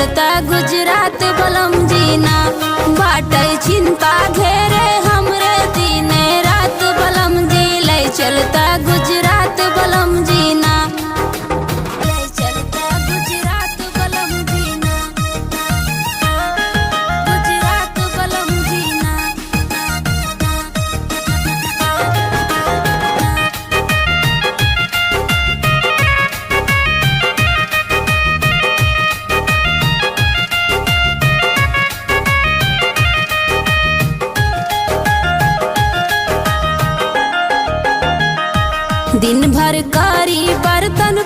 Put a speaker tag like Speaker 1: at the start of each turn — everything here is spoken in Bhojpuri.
Speaker 1: चलता गुजरात बलम जीना, बाटे चिंता घेरे हमरे दिने रात बलम जी। ले चलता गुजरात बलम जीना, ले चलता गुजरात बलम जीना, गुजरात बलम जीना। दिन भर कारी बर्तन